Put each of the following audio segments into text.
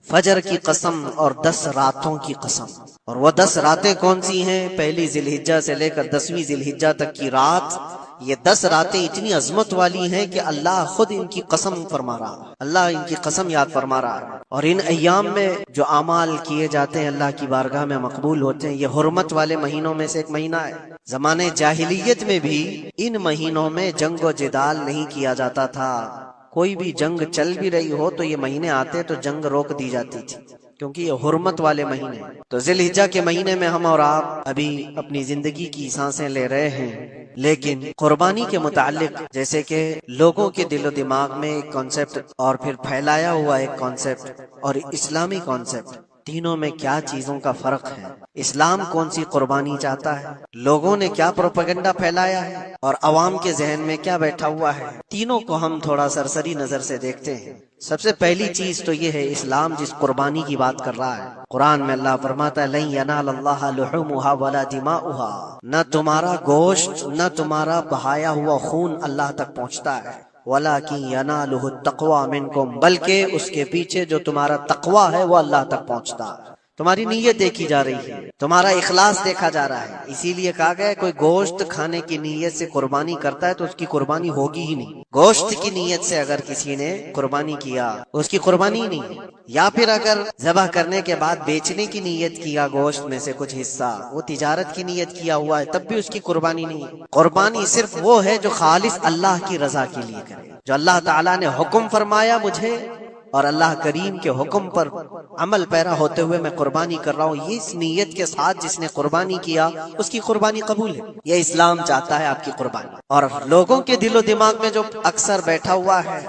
فجر کی قسم اور 10 راتوں کی قسم. اور وہ 10 راتیں کون سی ہیں؟ پہلی ذی الحجہ سے لے کر 10ویں ذی الحجہ تک کی رات. یہ 10 راتیں اتنی عظمت والی ہیں کہ اللہ خود ان کی قسم فرما رہا ہے، اللہ ان کی قسم یاد فرما رہا ہے. اور ان ایام میں جو اعمال کیے جاتے ہیں اللہ کی بارگاہ میں مقبول ہوتے ہیں. یہ حرمت والے مہینوں میں سے ایک مہینہ ہے. زمانے جاہلیت میں بھی ان مہینوں میں جنگ و جدال نہیں کیا جاتا تھا. کوئی بھی جنگ چل بھی رہی ہو تو یہ مہینے آتے تو جنگ روک دی جاتی تھی، کیونکہ یہ حرمت والے مہینے. تو ذی الحجہ کے مہینے میں ہم اور آپ ابھی اپنی زندگی کی سانسیں لے رہے ہیں، لیکن قربانی کے متعلق جیسے کہ لوگوں کے دل و دماغ میں ایک کانسیپٹ اور پھر پھیلایا ہوا ایک کانسیپٹ اور اسلامی کانسیپٹ، تینوں میں کیا چیزوں کا فرق ہے؟ اسلام کون سی قربانی چاہتا ہے؟ لوگوں نے کیا پروپیگنڈا پھیلایا ہے اور عوام کے ذہن میں کیا بیٹھا ہوا ہے؟ تینوں کو ہم تھوڑا سرسری نظر سے دیکھتے ہیں. سب سے پہلی چیز تو یہ ہے اسلام جس قربانی کی بات کر رہا ہے. قرآن میں اللہ فرماتا ہے لن ینال اللہ لحومها ولا دماؤها، نہ تمہارا گوشت نہ تمہارا بہایا ہوا خون اللہ تک پہنچتا ہے. وَلَكِنْ يَنَالُهُ التَّقْوَى مِنْكُمْ، بلکہ اس کے پیچھے جو تمہارا تقوی ہے وہ اللہ تک پہنچتا ہے. تمہاری نیت دیکھی جا رہی ہے، تمہارا اخلاص دیکھا جا رہا ہے. اسی لیے کہا گیا ہے کوئی گوشت کھانے کی نیت سے قربانی کرتا ہے تو اس کی قربانی ہوگی ہی نہیں. گوشت کی نیت سے اگر کسی نے قربانی کیا اس کی قربانی ہی نہیں. یا پھر اگر ذبح کرنے کے بعد بیچنے کی نیت کیا گوشت میں سے کچھ حصہ، وہ تجارت کی نیت کیا ہوا ہے، تب بھی اس کی قربانی نہیں. قربانی صرف وہ ہے جو خالص اللہ کی رضا کے لیے کرے، جو اللہ تعالیٰ نے حکم فرمایا مجھے اور اللہ کریم کے حکم پر عمل پیرا ہوتے ہوئے میں قربانی کر رہا ہوں، یہ اس نیت کے ساتھ جس نے قربانی کیا اس کی قربانی قبول ہے. یہ اسلام چاہتا ہے آپ کی قربانی. اور لوگوں کے دل و دماغ میں جو اکثر بیٹھا ہوا ہے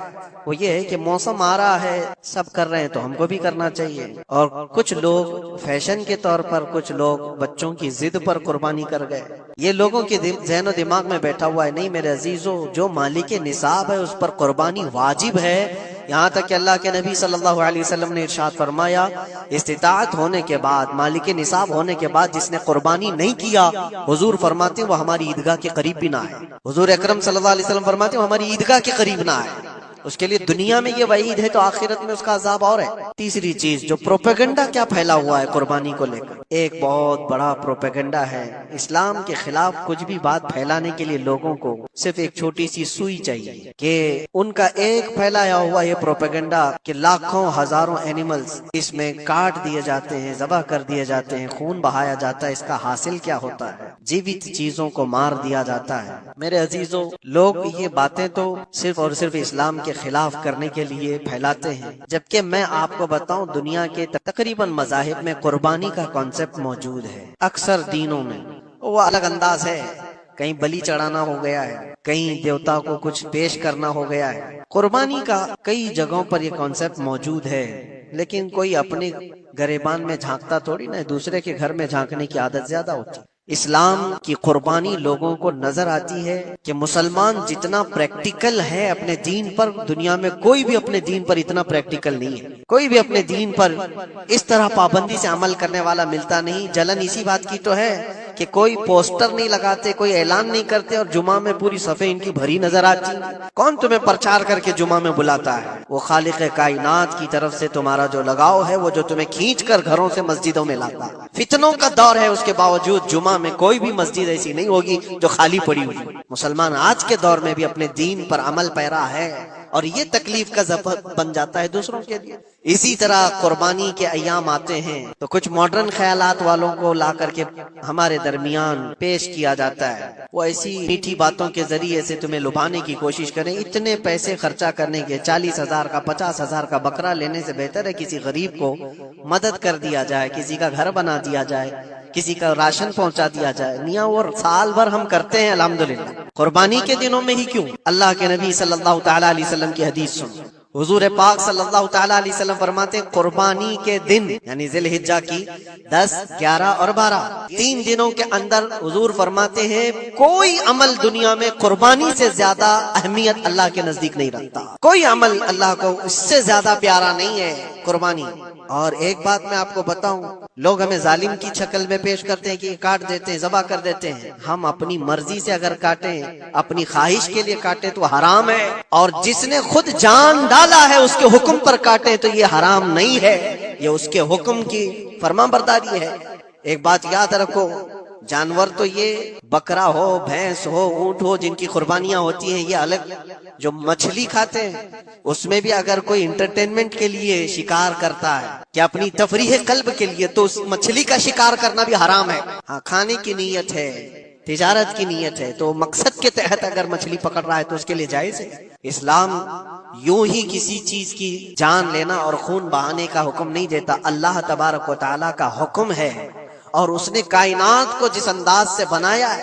وہ یہ ہے کہ موسم آ رہا ہے، سب کر رہے ہیں تو ہم کو بھی کرنا چاہیے. اور کچھ لوگ فیشن کے طور پر، کچھ لوگ بچوں کی ضد پر قربانی کر گئے. یہ لوگوں کے ذہن و دماغ میں بیٹھا ہوا ہے. نہیں میرے عزیزو، جو مالک نصاب ہے اس پر قربانی واجب ہے. یہاں تک کہ اللہ کے نبی صلی اللہ علیہ وسلم نے ارشاد فرمایا استطاعت ہونے کے بعد، مالک نصاب ہونے کے بعد جس نے قربانی نہیں کیا، حضور فرماتے ہیں وہ ہماری عیدگاہ کے قریب بھی نہ ہے. حضور اکرم صلی اللہ علیہ وسلم فرماتے ہیں وہ ہماری عیدگاہ کے قریب نہ ہے. اس کے لیے دنیا میں یہ وعید ہے تو آخرت میں اس کا عذاب اور ہے. تیسری چیز جو پروپیگنڈا کیا پھیلا ہوا ہے قربانی کو لے کر، ایک بہت بڑا پروپیگنڈا ہے. اسلام کے خلاف کچھ بھی بات پھیلانے کے لیے لوگوں کو صرف ایک چھوٹی سی سوئی چاہیے کہ ان کا ایک پھیلایا ہوا یہ پروپیگنڈا کہ لاکھوں ہزاروں اینیملز اس میں کاٹ دیے جاتے ہیں، ذبح کر دیے جاتے ہیں، خون بہایا جاتا ہے. اس کا حاصل کیا ہوتا ہے؟ جیوت چیزوں کو مار دیا جاتا ہے. میرے عزیزوں، لوگ یہ باتیں تو صرف اور صرف اسلام کے خلاف کرنے کے لیے پھیلاتے ہیں، جبکہ میں آپ کو بتاؤں دنیا کے تقریباً مذاہب میں قربانی کا کانسیپٹ موجود ہے. اکثر دینوں میں وہ الگ انداز ہے، کہیں بلی چڑھانا ہو گیا ہے، کہیں دیوتا کو کچھ پیش کرنا ہو گیا ہے. قربانی کا کئی جگہوں پر یہ کانسیپٹ موجود ہے، لیکن کوئی اپنے گریبان میں جھانکتا تھوڑی نہ، دوسرے کے گھر میں جھانکنے کی عادت زیادہ ہوتی. اسلام کی قربانی لوگوں کو نظر آتی ہے کہ مسلمان جتنا پریکٹیکل ہے اپنے دین پر، دنیا میں کوئی بھی اپنے دین پر اتنا پریکٹیکل نہیں ہے. کوئی بھی اپنے دین پر اس طرح پابندی سے عمل کرنے والا ملتا نہیں. جلن اسی بات کی تو ہے کہ کوئی پوسٹر نہیں لگاتے، کوئی اعلان نہیں کرتے اور جمعہ میں پوری صفحے ان کی بھری نظر آتی. کون تمہیں پرچار کر کے جمعہ میں بلاتا ہے؟ وہ خالق کائنات کی طرف سے تمہارا جو لگاؤ ہے وہ جو تمہیں کھینچ کر گھروں سے مسجدوں میں لاتا. فتنوں کا دور ہے، اس کے باوجود جمعہ میں کوئی بھی مسجد ایسی نہیں ہوگی جو خالی پڑی ہوئی. مسلمان آج کے دور میں بھی اپنے دین پر عمل پیرا ہے اور یہ تکلیف کا سبب بن جاتا ہے دوسروں کے لیے. اسی طرح قربانی کے ایام آتے ہیں تو کچھ ماڈرن خیالات والوں کو لا کر کے ہمارے درمیان پیش کیا جاتا ہے. وہ ایسی میٹھی باتوں کے ذریعے سے تمہیں لبھانے کی کوشش کریں. اتنے پیسے خرچہ کرنے کے 40,000 کا 50,000 کا بکرا لینے سے بہتر ہے کسی غریب کو مدد کر دیا جائے، کسی کا گھر بنا دیا جائے، کسی کا راشن پہنچا دیا جائے. میاں وہ سال بھر ہم کرتے ہیں الحمدللہ، قربانی کے دنوں میں ہی کیوں؟ اللہ کے نبی صلی اللہ تعالیٰ علیہ وسلم کی حدیث سن. حضور پاک صلی اللہ تعالیٰ علیہ وسلم فرماتے ہیں قربانی کے دن یعنی ذی الحجہ کی 10، 11 اور 12 تین دنوں کے اندر حضور فرماتے ہیں کوئی عمل دنیا میں قربانی سے زیادہ اہمیت اللہ کے نزدیک نہیں رکھتا. کوئی عمل اللہ کو اس سے زیادہ پیارا نہیں ہے قربانی. اور ایک بات میں آپ کو بتاؤں، لوگ ہمیں ظالم کی شکل میں پیش کرتے ہیں کہ کاٹ دیتے ہیں، ذبح کر دیتے ہیں. ہم اپنی مرضی سے اگر کاٹیں، اپنی خواہش کے لیے کاٹیں تو حرام ہے، اور جس نے خود جان ڈالا ہے اس کے حکم پر کاٹیں تو یہ حرام نہیں ہے. یہ اس کے حکم کی فرمان برداری ہے۔ ایک بات یاد رکھو، جانور تو یہ بکرا ہو، بھینس ہو، اونٹ ہو، جن کی قربانیاں ہوتی ہیں یہ الگ۔ جو مچھلی کھاتے ہیں اس میں بھی اگر کوئی انٹرٹینمنٹ کے لیے شکار کرتا ہے کہ اپنی تفریح قلب کے لیے، تو اس مچھلی کا شکار کرنا بھی حرام ہے۔ ہاں، کھانے کی نیت ہے، تجارت کی نیت ہے، تو مقصد کے تحت اگر مچھلی پکڑ رہا ہے تو اس کے لیے جائز ہے۔ اسلام یوں ہی کسی چیز کی جان لینا اور خون بہانے کا حکم نہیں دیتا۔ اللہ تبارک و تعالیٰ کا حکم ہے، اور اس نے کائنات کو جس انداز سے بنایا ہے،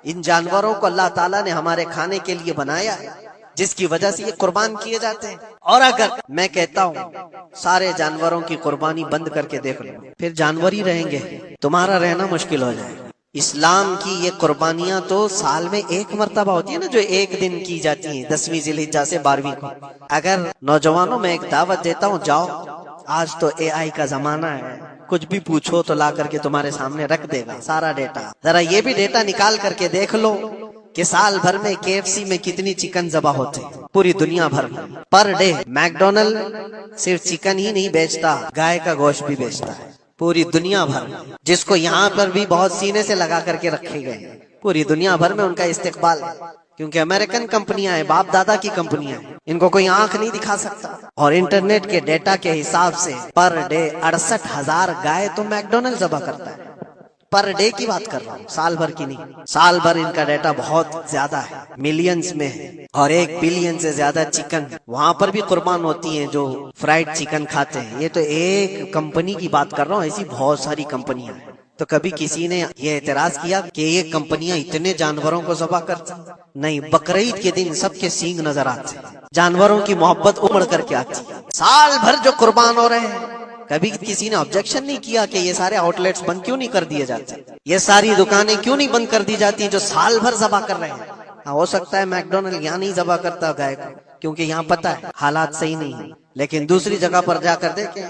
ان جانوروں کو اللہ تعالیٰ نے ہمارے کھانے کے لیے بنایا ہے، جس کی وجہ سے یہ قربان کیے جاتے ہیں۔ اور اگر میں کہتا ہوں سارے جانوروں کی قربانی بند کر کے دیکھ لو، پھر جانور ہی رہیں گے، تمہارا رہنا مشکل ہو جائے گا۔ اسلام کی یہ قربانیاں تو سال میں ایک مرتبہ ہوتی ہے نا، جو ایک دن کی جاتی ہیں 10ویں ذی الحجہ سے 12ویں کو۔ اگر نوجوانوں میں ایک دعوت دیتا ہوں، جاؤ، آج تو AI کا زمانہ ہے، کچھ بھی پوچھو تو لا کر کے تمہارے سامنے رکھ دے گا سارا ڈیٹا۔ ذرا یہ بھی ڈیٹا نکال کر کے دیکھ لو کہ سال بھر میں KFC میں کتنی چکن ذبح ہوتے ہیں پوری دنیا بھر میں پر ڈے۔ میکڈونلڈ صرف چکن ہی نہیں بیچتا، گائے کا گوشت بھی بیچتا ہے پوری دنیا بھر میں، جس کو یہاں پر بھی بہت سینے سے لگا کر کے رکھے گئے ہیں۔ پوری دنیا بھر میں ان کا استقبال ہے، کیونکہ امریکن کمپنیاں ہیں، باپ دادا کی کمپنیاں ہیں، ان کو کوئی آنکھ نہیں دکھا سکتا۔ اور انٹرنیٹ کے ڈیٹا کے حساب سے پر ڈے 68,000 گائے تو میکڈونلڈ ذبح کرتا ہے۔ پر ڈے کی بات کر رہا ہوں، سال بھر کی نہیں۔ سال بھر ان کا ڈیٹا بہت زیادہ ہے، ملینز میں ہے، اور 1 بلین سے زیادہ چکن وہاں پر بھی قربان ہوتی ہیں جو فرائیڈ چکن کھاتے ہیں۔ یہ تو ایک کمپنی کی بات کر رہا ہوں، ایسی بہت ساری کمپنیاں ہیں۔ تو کبھی کسی نے یہ اعتراض کیا کہ یہ کمپنیاں اتنے جانوروں کو ذبح کرتی؟ نہیں، بقرعید کے دن سب کے سینگ نظر آتے، جانوروں کی محبت امڑ کر کے آتی۔ سال بھر جو قربان ہو رہے ہیں، کبھی کسی نے آبجیکشن نہیں کیا کہ یہ سارے آؤٹ لیٹس بند کیوں نہیں کر دیے جاتے، یہ ساری دکانیں کیوں نہیں بند کر دی جاتی جو سال بھر ذبح کر رہے ہیں۔ ہاں، ہو سکتا ہے میکڈونلڈ یہاں نہیں ذبح کرتا گائے کو، کیونکہ یہاں پتہ ہے حالات صحیح نہیں ہیں، لیکن دوسری جگہ پر جا کر دیکھیں،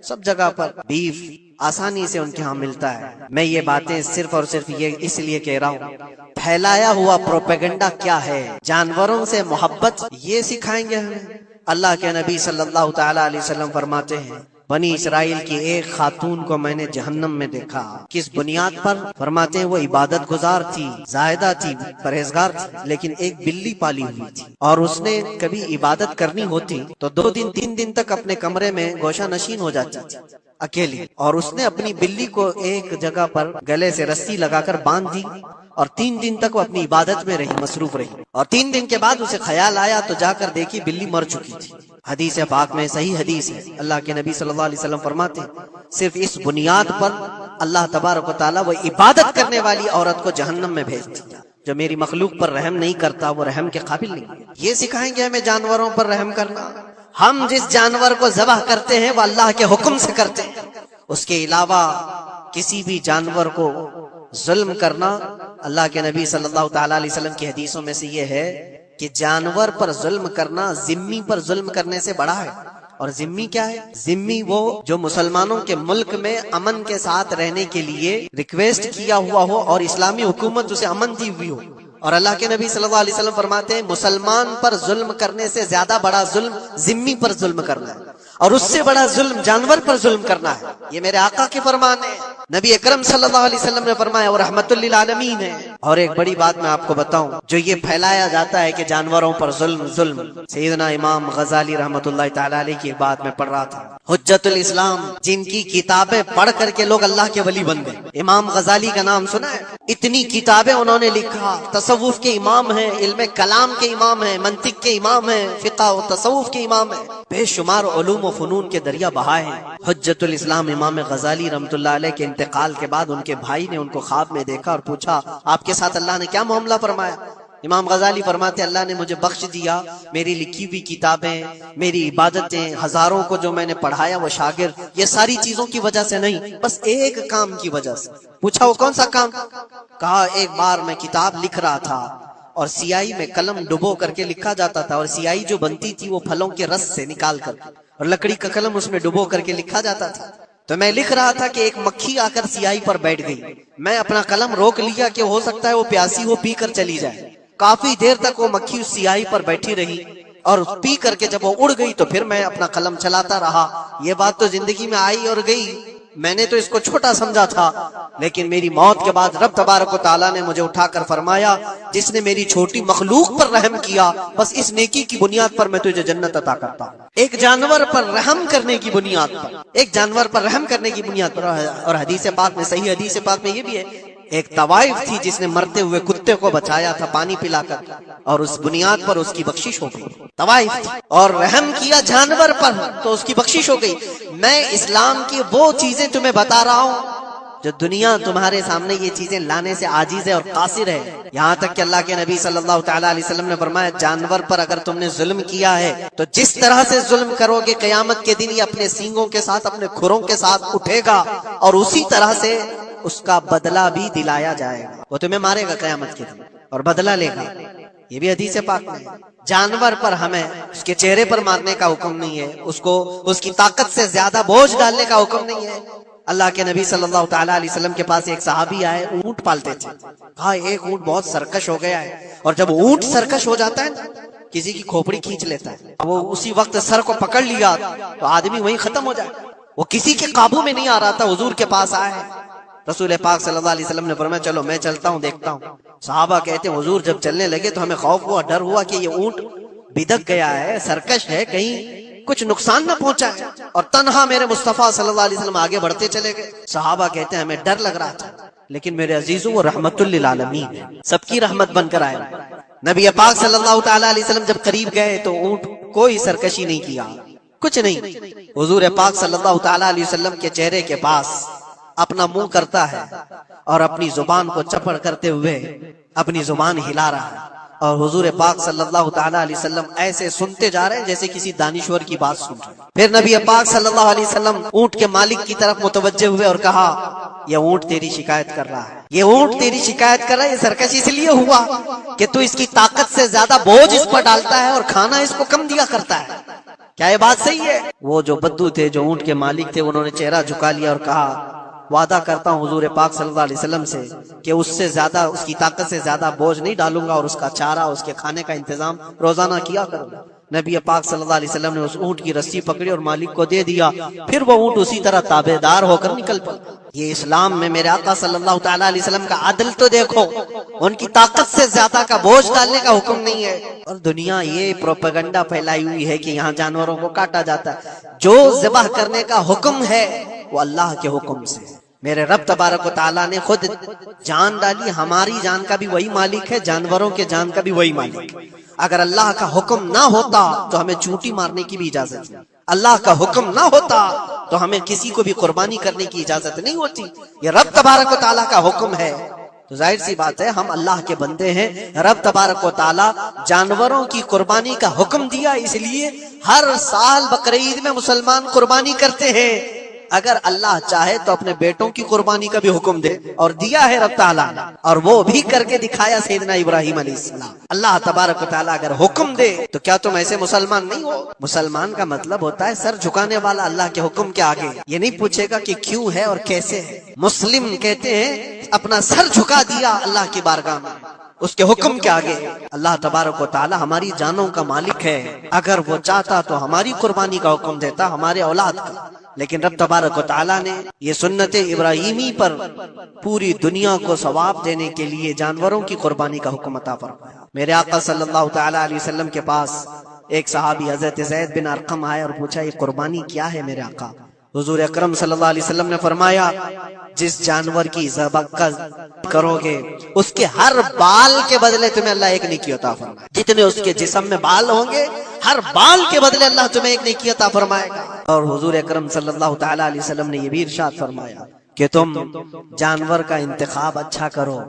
سب جگہ پر بیف آسانی سے ان کے ہاں ملتا ہے۔ میں یہ باتیں صرف اور صرف یہ اس لیے کہہ رہا ہوں، پھیلایا ہوا پروپیگنڈا کیا ہے؟ جانوروں سے محبت یہ سکھائیں گے ہمیں؟ اللہ کے نبی صلی اللہ تعالی علیہ وسلم فرماتے ہیں، بنی اسرائیل کی ایک خاتون کو میں نے جہنم میں دیکھا۔ کس بنیاد پر؟ فرماتے ہیں وہ عبادت گزار تھی، زاہدہ تھی، پرہیزگار تھی، لیکن ایک بلی پالی ہوئی تھی، اور اس نے کبھی عبادت کرنی ہوتی تو 2 دن 3 دن تک اپنے کمرے میں گوشہ نشین ہو جاتی تھی اکیلی، اور اس نے اپنی بلی کو ایک جگہ پر گلے سے رسی لگا کر باندھ دی، اور 3 دن تک وہ اپنی عبادت میں رہی، مصروف رہی، اور 3 دن کے بعد اسے خیال آیا تو جا کر دیکھی بلی مر چکی تھی۔ حدیث پاک میں، صحیح حدیث ہے، اللہ کے نبی صلی اللہ علیہ وسلم فرماتے ہیں صرف اس بنیاد پر اللہ تبارک و تعالیٰ وہ عبادت کرنے والی عورت کو جہنم میں بھیج دیا۔ جو میری مخلوق پر رحم نہیں کرتا وہ رحم کے قابل نہیں۔ یہ سکھائیں گے ہمیں جانوروں پر رحم کرنا؟ ہم جس جانور کو ذبح کرتے ہیں وہ اللہ کے حکم سے کرتے ہیں، اس کے علاوہ کسی بھی جانور کو ظلم کرنا، اللہ کے نبی صلی اللہ تعالیٰ علیہ وسلم کی حدیثوں میں سے یہ ہے کہ جانور پر ظلم کرنا ذمی پر ظلم کرنے سے بڑا ہے۔ اور ذمی کیا ہے؟ ذمی وہ جو مسلمانوں کے ملک میں امن کے ساتھ رہنے کے لیے ریکویسٹ کیا ہوا ہو اور اسلامی حکومت اسے امن دی ہوئی ہو۔ اور اللہ کے نبی صلی اللہ علیہ وسلم فرماتے ہیں مسلمان پر ظلم کرنے سے زیادہ بڑا ظلم ذمی پر ظلم کرنا ہے، اور اس سے بڑا ظلم جانور پر ظلم کرنا ہے۔ یہ میرے آقا کے فرمان ہے، نبی اکرم صلی اللہ علیہ وسلم نے فرمایا، اور رحمت للعالمین ہے۔ اور ایک بڑی بات میں آپ کو بتاؤں، جو یہ پھیلایا جاتا ہے کہ جانوروں پر ظلم، سیدنا امام غزالی رحمت اللہ تعالی علیہ کی بات میں پڑھ رہا تھا، حجت الاسلام، جن کی کتابیں پڑھ کر کے لوگ اللہ کے ولی بن گئے۔ امام غزالی کا نام سنا ہے؟ اتنی کتابیں انہوں نے لکھا، تصوف کے امام ہیں، علم کلام کے امام ہیں، منطق کے امام ہیں، فقہ و تصوف کے امام ہیں، بے شمار علوم و فنون کے دریا بہائے ہیں۔ حجت الاسلام امام غزالی رحمت اللہ علیہ کے انتقال کے بعد ان کے بھائی نے ان کو خواب میں دیکھا اور پوچھا آپ کے ساتھ اللہ نے کیا معاملہ فرمایا؟ امام غزالی فرماتے اللہ نے مجھے بخش دیا، میری لکھی ہوئی کتابیں، میری عبادتیں، ہزاروں کو جو میں نے پڑھایا وہ شاگرد، یہ ساری چیزوں کی وجہ سے نہیں، بس ایک کام کی وجہ سے۔ پوچھا وہ کون سا کام؟ کہا ایک بار میں کتاب لکھ رہا تھا اور سیاہی میں قلم ڈبو کر کے لکھا جاتا تھا، اور سیاہی جو بنتی تھی وہ پھلوں کے رس سے نکال کر، اور لکڑی کا قلم اس میں ڈبو کر کے لکھا جاتا تھا۔ تو میں لکھ رہا تھا کہ ایک مکھی آ کر سیاہی پر بیٹھ گئی، میں اپنا قلم روک لیا کہ ہو سکتا ہے وہ پیاسی ہو، پی کر چلی جائے۔ کافی دیر تک وہ مکھی اس سیاہی پر بیٹھی رہی، اور پی کر کے جب وہ اڑ گئی تو پھر میں اپنا قلم چلاتا رہا. یہ بات تو زندگی میں آئی اور گئی. میں نے تو اس کو چھوٹا سمجھا تھا، لیکن میری موت کے بعد رب تبارک و تعالیٰ نے مجھے اٹھا کر فرمایا جس نے میری چھوٹی مخلوق پر رحم کیا بس اس نیکی کی بنیاد پر میں تجھے جنت عطا کرتا ہوں. ایک جانور پر رحم کرنے کی بنیاد پر، ایک جانور پر رحم کرنے کی بنیاد پر. اور حدیث پاک میں، صحیح حدیث پاک میں یہ بھی ہے، ایک طوائف تھی جس نے مرتے ہوئے کتے کو بچایا تھا پانی پلا کر، اور اس بنیاد پر اس کی بخشش ہو گئی. طوائف تھی اور رحم کیا جانور پر تو اس کی بخشش ہو گئی. میں اسلام کی وہ چیزیں تمہیں بتا رہا ہوں جو دنیا تمہارے سامنے یہ چیزیں لانے سے عاجز ہے اور قاصر ہے. یہاں تک کہ اللہ کے نبی صلی اللہ تعالی علیہ وسلم نے فرمایا جانور پر اگر تم نے ظلم کیا ہے تو جس طرح سے ظلم کرو گے قیامت کے دن یہ اپنے سینگوں کے ساتھ، اپنے کھروں کے ساتھ اٹھے گا اور اسی طرح سے اس کا بدلہ بھی دلایا جائے گا. وہ تمہیں مارے گا قیامت کے دن اور بدلہ لے گا. یہ بھی حدیث پاک میں. جانور پر ہمیں اس کے چہرے پر مارنے کا حکم نہیں ہے، اس کو اس کی طاقت سے زیادہ بوجھ ڈالنے کا حکم نہیں ہے. اللہ کے نبی صلی اللہ تعالی علیہ وسلم کے پاس ایک صحابی آئے، اونٹ پالتے تھے. کہا ایک اونٹ بہت سرکش ہو گیا ہے، اور جب اونٹ سرکش ہو جاتا ہے کسی کی کھوپڑی کھینچ لیتا ہے، وہ اسی وقت سر کو پکڑ لیا تو آدمی وہیں ختم ہو جائے. وہ کسی کے قابو میں نہیں آ رہا تھا، حضور کے پاس آئے. رسول پاک صلی اللہ علیہ وسلم نے فرمایا چلو میں چلتا ہوں دیکھتا ہوں. صحابہ کہتے ہیں حضور جب چلنے لگے تو ہمیں خوف ہوا، ڈر ہوا کہ یہ اونٹ بدک گیا ہے، سرکش ہے، کہیں کچھ نقصان نہ پہنچا ہے. اور تنہا میرے مصطفیٰ صلی اللہ علیہ وسلم آگے بڑھتے چلے گئے. صحابہ کہتے ہیں ہمیں ڈر لگ رہا تھا، لیکن میرے عزیزوں وہ رحمت للعالمین ہے، سب کی رحمت بن کر آئے. نبی پاک صلی اللہ تعالی علیہ وسلم جب قریب گئے تو اونٹ کوئی سرکشی نہیں کیا، کچھ نہیں. حضور پاک صلی اللہ تعالی علیہ وسلم کے چہرے کے پاس اپنا منہ کرتا ہے اور اپنی زبان کو چپڑ کرتے ہوئے اپنی زبان ہلا رہا ہے، اور حضور پاک صلی اللہ تعالی علیہ وسلم ایسے سنتے جا رہے ہیں جیسے کسی دانشور کی بات سن رہے. پھر نبی پاک صلی اللہ علیہ وسلم اونٹ کے مالک کی طرف متوجہ ہوئے اور کہا یہ اونٹ تیری شکایت کر رہا ہے، یہ اونٹ تیری شکایت کر رہا ہے. یہ سرکش اس لیے ہوا کہ تو اس کی طاقت سے زیادہ بوجھ اس پر ڈالتا ہے اور کھانا اس کو کم دیا کرتا ہے. کیا یہ بات صحیح ہے؟ وہ جو بدو تھے، جو اونٹ کے مالک تھے، انہوں نے چہرہ جھکا لیا اور کہا وعدہ کرتا ہوں حضور پاک صلی اللہ علیہ وسلم سے کہ اس سے زیادہ، اس کی طاقت سے زیادہ بوجھ نہیں ڈالوں گا، اور اس کا چارہ، اس کے کھانے کا انتظام روزانہ کیا کروں گا. نبی پاک صلی اللہ علیہ وسلم نے اس اونٹ کی رسی پکڑی اور مالک کو دے دیا. پھر وہ اونٹ اسی طرح تابعدار ہو کر نکل پڑا. یہ اسلام میں میرے آقا صلی اللہ تعالی علیہ وسلم کا عدل تو دیکھو، ان کی طاقت سے زیادہ کا بوجھ ڈالنے کا حکم نہیں ہے. اور دنیا یہ پروپیگنڈا پھیلائی ہوئی ہے کہ یہاں جانوروں کو کاٹا جاتا ہے. جو ذبح کرنے کا حکم ہے وہ اللہ کے حکم سے. میرے رب تبارک و تعالیٰ نے خود جان ڈالی، ہماری جان کا بھی وہی مالک ہے، جانوروں کے جان کا بھی وہی مالک. اگر اللہ کا حکم نہ ہوتا تو ہمیں چونٹی مارنے کی بھی اجازت نہیں. اللہ کا حکم نہ ہوتا تو ہمیں کسی کو بھی قربانی کرنے کی اجازت نہیں ہوتی. یہ رب تبارک و تعالیٰ کا حکم ہے. تو ظاہر سی بات ہے ہم اللہ کے بندے ہیں. رب تبارک و تعالیٰ جانوروں کی قربانی کا حکم دیا، اس لیے ہر سال بقرعید میں مسلمان قربانی کرتے ہیں. اگر اللہ چاہے تو اپنے بیٹوں کی قربانی کا بھی حکم دے، اور دیا ہے رب تعالیٰ نے، اور وہ بھی کر کے دکھایا سیدنا ابراہیم علیہ السلام. اللہ تبارک و تعالیٰ اگر حکم دے تو کیا تم ایسے مسلمان نہیں ہو؟ مسلمان کا مطلب ہوتا ہے سر جھکانے والا اللہ کے حکم کے آگے. یہ نہیں پوچھے گا کہ کیوں ہے اور کیسے ہے. مسلم کہتے ہیں اپنا سر جھکا دیا اللہ کی بارگاہ میں، اس کے حکم کے آگے. اللہ تبارک و تعالی ہماری جانوں کا مالک ہے. اگر وہ چاہتا تو ہماری قربانی کا حکم دیتا، ہمارے اولاد کا. لیکن رب تبارک و تعالی نے یہ سنت ابراہیمی پر پوری دنیا کو ثواب دینے کے لیے جانوروں کی قربانی کا حکم عطا فرمایا. میرے آقا صلی اللہ تعالی علیہ وسلم کے پاس ایک صحابی حضرت زید بن ارقم آئے اور پوچھا یہ قربانی کیا ہے میرے آقا؟ حضور اکرم صلی اللہ علیہ وسلم نے فرمایا جس جانور کی ذبح کرو گے اس کے ہر بال کے بدلے تمہیں اللہ ایک نیکی عطا فرمائے. جتنے اس کے جسم میں بال ہوں گے ہر بال کے بدلے اللہ تمہیں ایک نیکی عطا فرمائے گا. اور حضور اکرم صلی اللہ تعالی علیہ وسلم نے یہ بھی ارشاد فرمایا کہ تم جانور کا انتخاب اچھا کرو،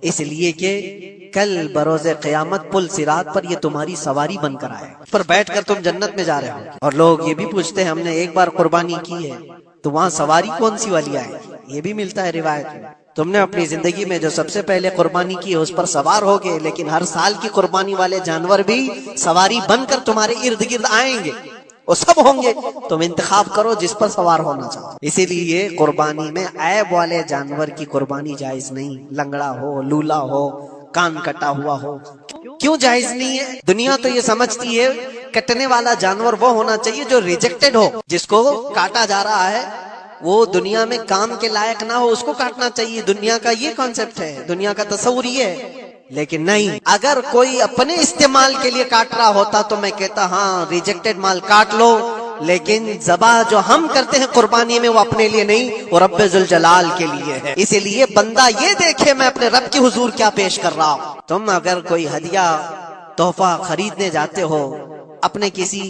اس لیے کہ کل بروز قیامت پل صراط پر یہ تمہاری سواری بن کر آئے، اس پر بیٹھ کر تم جنت میں جا رہے ہو. اور لوگ یہ بھی پوچھتے ہیں ہم نے ایک بار قربانی کی ہے تو وہاں سواری کون سی والی آئے؟ یہ بھی ملتا ہے روایت میں. تم نے اپنی زندگی میں جو سب سے پہلے قربانی کی ہے اس پر سوار ہوگے، لیکن ہر سال کی قربانی والے جانور بھی سواری بن کر تمہارے ارد گرد آئیں گے، وہ سب ہوں گے. تم انتخاب کرو جس پر سوار ہونا چاہو. اسی لیے قربانی میں عیب والے جانور کی قربانی جائز نہیں. لنگڑا ہو، لولا ہو، کان کٹا ہوا ہو، کیوں جائز نہیں ہے؟ دنیا تو یہ سمجھتی ہے کٹنے والا جانور وہ ہونا چاہیے جو ریجیکٹڈ ہو، جس کو کاٹا جا رہا ہے وہ دنیا میں کام کے لائق نہ ہو، اس کو کاٹنا چاہیے۔ دنیا کا یہ کانسیپٹ ہے، دنیا کا تصور یہ ہے۔ لیکن نہیں، اگر کوئی اپنے استعمال کے لیے کاٹ رہا ہوتا تو میں کہتا ہاں ریجیکٹڈ مال کاٹ لو، لیکن ذبح جو ہم کرتے ہیں قربانی میں وہ اپنے لیے نہیں، وہ رب ذوالجلال کے لیے ہے۔ اسی لیے بندہ یہ دیکھے میں اپنے رب کے حضور کیا پیش کر رہا ہوں۔ تم اگر کوئی ہدیہ تحفہ خریدنے جاتے ہو اپنے کسی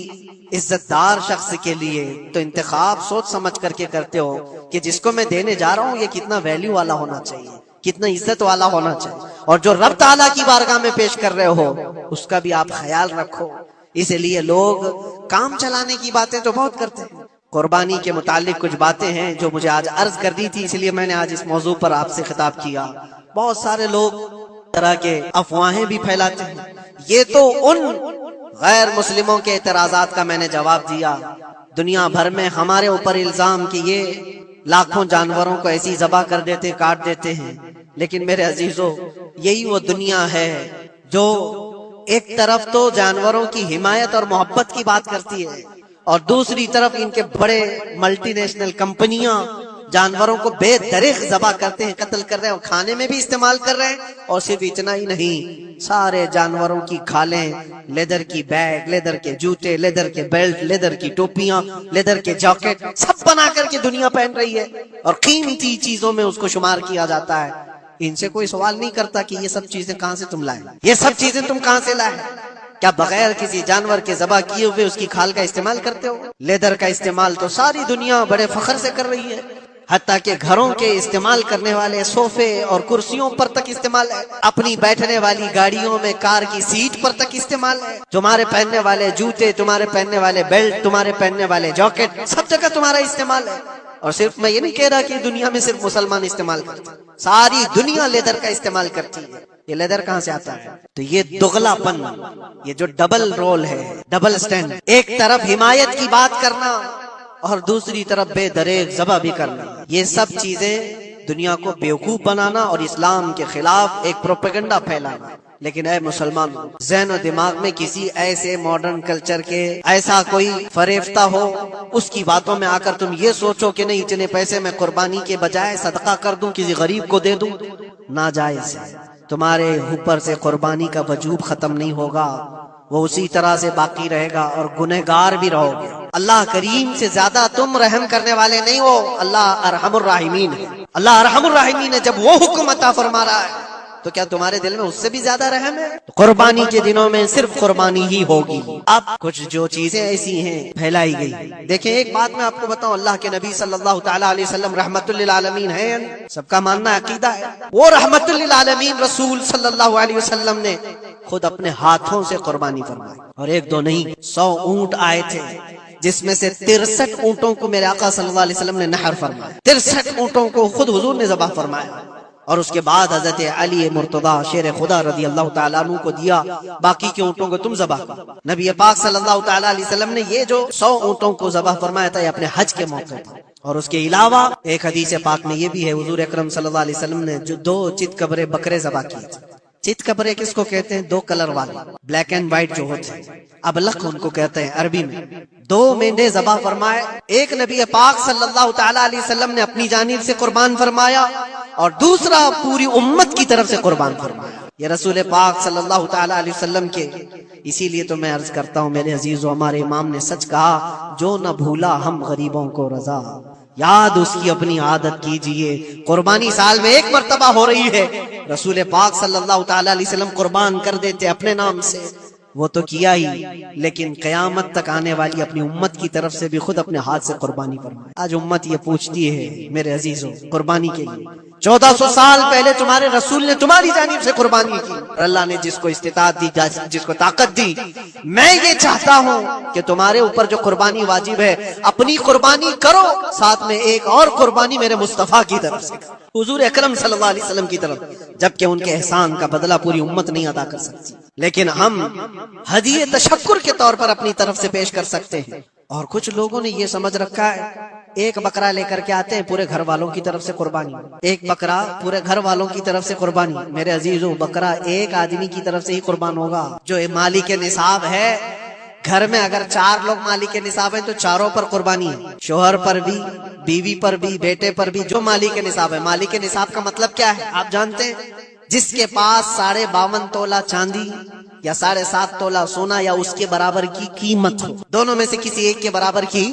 عزت دار شخص کے لیے تو انتخاب سوچ سمجھ کر کے کرتے ہو کہ جس کو میں دینے جا رہا ہوں یہ کتنا ویلیو والا ہونا چاہیے، کتنا عزت والا ہونا چاہیے، اور جو رب تعالیٰ کی بارگاہ میں پیش کر رہے ہو اس کا بھی آپ خیال رکھو۔ اس لیے لوگ کام چلانے کی باتیں تو بہت کرتے ہیں۔ قربانی کے متعلق کچھ باتیں ہیں جو مجھے آج عرض کرنی تھی، اس لیے میں نے آج اس موضوع پر آپ سے خطاب کیا۔ بہت سارے لوگ طرح کے افواہیں بھی پھیلاتے ہیں، یہ تو ان غیر مسلموں کے اعتراضات کا میں نے جواب دیا۔ دنیا بھر میں ہمارے اوپر الزام کہ یہ لاکھوں جانوروں کو ایسی ذبح کر دیتے، کاٹ دیتے ہیں، لیکن میرے عزیزو یہی وہ دنیا ہے جو ایک طرف تو جانوروں کی حمایت اور محبت کی بات کرتی ہے اور دوسری طرف ان کے بڑے ملٹی نیشنل کمپنیاں جانوروں کو بے دریغ ذبح کرتے ہیں، قتل کر رہے ہیں اور کھانے میں بھی استعمال کر رہے ہیں۔ اور صرف اتنا ہی نہیں، سارے جانوروں کی کھالیں، لیدر کی بیگ، لیدر کے جوتے، لیدر کے بیلٹ، لیدر کی ٹوپیاں، لیدر کے جاکٹ سب بنا کر کے دنیا پہن رہی ہے اور قیمتی چیزوں میں اس کو شمار کیا جاتا ہے۔ ان سے کوئی سوال نہیں کرتا کہ یہ سب چیزیں کہاں سے تم لائے، یہ سب چیزیں تم کہاں سے لائے؟ کیا بغیر کسی جانور کے ذبح کیے ہوئے اس کی کھال کا استعمال کرتے ہو؟ لیدر کا استعمال تو ساری دنیا بڑے فخر سے کر رہی ہے، حتیٰ کہ گھروں کے استعمال کرنے والے صوفے اور کرسیوں پر تک استعمال ہے، اپنی بیٹھنے والی گاڑیوں میں کار کی سیٹ پر تک استعمال ہے، تمہارے پہننے والے جوتے، تمہارے پہننے والے بیلٹ، تمہارے پہننے والے جاکٹ، سب جگہ تمہارا استعمال ہے۔ اور صرف میں یہ نہیں کہہ رہا کہ دنیا میں صرف مسلمان استعمال کرتے، ساری دنیا لیدر کا استعمال کرتی ہے۔ یہ لیدر کہاں سے آتا ہے؟ تو یہ دغلا پن، یہ جو ڈبل رول ہے، ڈبل سٹینڈ، ایک طرف حمایت کی بات کرنا اور دوسری طرف بے دریغ ذبح بھی کرنا، یہ سب چیزیں دنیا کو بیوقوف بنانا اور اسلام کے خلاف ایک پروپیگنڈا پھیلانا۔ لیکن اے مسلمان، ذہن و دماغ میں کسی ایسے ماڈرن کلچر کے ایسا کوئی فریفتہ ہو، اس کی باتوں میں آ کر تم یہ سوچو کہ نہیں اتنے پیسے میں قربانی کے بجائے صدقہ کر دوں، کسی غریب کو دے دوں، ناجائز ہے۔ تمہارے اوپر سے قربانی کا وجوب ختم نہیں ہوگا، وہ اسی طرح سے باقی رہے گا اور گنہگار بھی رہو گے۔ اللہ کریم سے زیادہ تم رحم کرنے والے نہیں ہو، اللہ ارحم الراحمین ہے۔ اللہ ارحم الراحمین ہے، جب وہ حکم عطا فرما رہا ہے تو کیا تمہارے دل میں اس سے بھی زیادہ رحم ہے؟ قربانی کے دنوں میں صرف قربانی ہی ہوگی۔ اب کچھ جو چیزیں ایسی ہیں پھیلائی گئی، دیکھیں ایک بات میں آپ کو بتاؤں، اللہ کے نبی صلی اللہ تعالیٰ علیہ وسلم رحمت للعالمین ہے، سب کا ماننا عقیدہ ہے، وہ رحمت للعالمین رسول صلی اللہ علیہ وسلم نے خود اپنے ہاتھوں سے قربانی فرمائی، اور ایک دو نہیں 100 اونٹ آئے تھے، جس میں سے 63 اونٹوں کو میرے آقا صلی اللہ علیہ وسلم نے نحر فرمایا، 63 اونٹوں کو خود حضور نے ذبح فرمایا، اور اس کے بعد حضرت علی مرتضی شیر خدا رضی اللہ تعالیٰ عنہ کو دیا، باقی کے اونٹوں کو تم ذبح کرو۔ نبی پاک صلی اللہ تعالیٰ علیہ وسلم نے یہ جو 100 اونٹوں کو ذبح فرمایا تھا یہ اپنے حج کے موقع پر، اور اس کے علاوہ ایک حدیث پاک میں یہ بھی ہے، حضور اکرم صلی اللہ علیہ وسلم نے جو 2 چت کبرے بکرے ذبح کیے تھے۔ چت کبرے کس کو کہتے ہیں؟ 2 کلر والے، بلیک اینڈ وائٹ جو ہوتے ہیں، ابلق ان کو کہتے ہیں عربی میں۔ 2 مینڈے ذبح فرمائے، ایک نبی پاک صلی اللہ تعالیٰ علیہ وسلم نے اپنی جانب سے قربان فرمایا اور دوسرا پوری امت کی طرف سے قربان فرمایا۔ یہ رسول پاک صلی اللہ تعالیٰ علیہ وسلم کے، اسی لیے تو میں عرض کرتا ہوں میرے عزیزو، ہمارے امام نے سچ کہا، جو نہ بھولا ہم غریبوں کو رضا، یاد اس کی اپنی عادت کیجئے۔ قربانی سال میں 1 مرتبہ ہو رہی ہے، رسول پاک صلی اللہ تعالیٰ علیہ وسلم قربان کر دیتے اپنے نام سے، وہ تو کیا ہی، لیکن قیامت تک آنے والی اپنی امت کی طرف سے بھی خود اپنے ہاتھ سے قربانی فرمائے۔ آج امت یہ پوچھتی ہے میرے عزیزوں، قربانی کے لیے 1400 سال پہلے تمہارے رسول نے تمہاری جانب سے قربانی کی، اور اللہ نے جس کو استطاعت دی، جس کو طاقت دی، میں یہ چاہتا ہوں کہ تمہارے اوپر جو قربانی واجب ہے اپنی قربانی کرو، ساتھ میں ایک اور قربانی میرے مصطفیٰ کی طرف سے، حضور اکرم صلی اللہ علیہ وسلم کی طرف، جبکہ ان کے احسان کا بدلہ پوری امت نہیں ادا کر سکتی، لیکن ہم ہدیہ تشکر کے طور پر اپنی طرف سے پیش کر سکتے ہیں۔ اور کچھ لوگوں نے یہ سمجھ رکھا ہے ایک بکرا لے کر کے آتے ہیں پورے گھر والوں کی طرف سے قربانی، ایک بکرا پورے گھر والوں کی طرف سے قربانی۔ میرے عزیزو، بکرا ایک آدمی کی طرف سے ہی قربان ہوگا جو مالک نصاب ہے۔ گھر میں اگر 4 لوگ مالک نصاب ہیں تو چاروں پر قربانی ہے، شوہر پر بھی، بیوی پر بھی، بیٹے پر بھی، جو مالک نصاب ہے۔ مالک نصاب کا مطلب کیا ہے آپ جانتے ہیں؟ جس کے پاس 52.5 تولہ چاندی یا 7.5 تولہ سونا یا اس کے برابر کی قیمت ہو، دونوں میں سے کسی ایک کے برابر کی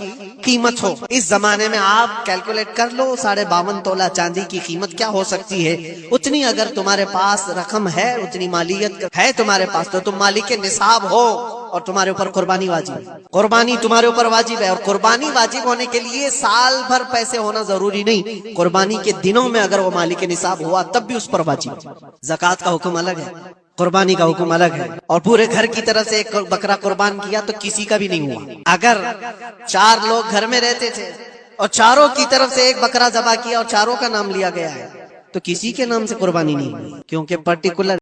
قیمت ہو۔ اس زمانے میں آپ کیلکولیٹ کر لو 52.5 تولہ چاندی کی قیمت کیا ہو سکتی ہے۔ اتنی اگر تمہارے پاس رقم ہے، اتنی مالیت ہے تمہارے پاس، تو تم مالک نصاب ہو اور تمہارے اوپر قربانی واجب ہے۔ قربانی تمہارے اوپر واجب ہے، اور قربانی واجب ہونے کے لیے سال بھر پیسے ہونا ضروری نہیں، قربانی کے دنوں میں اگر وہ مالک نصاب ہوا تب بھی اس پر واجب ہے۔ زکوٰۃ کا حکم الگ ہے، قربانی کا حکم الگ ہے۔ اور پورے گھر کی طرف سے ایک بکرا قربان کیا تو کسی کا بھی نہیں ہوا۔ اگر 4 لوگ گھر میں رہتے تھے اور چاروں کی طرف سے ایک بکرا ذبح کیا اور چاروں کا نام لیا گیا ہے تو کسی کے نام سے قربانی نہیں ہوئی، کیونکہ پرٹیکولر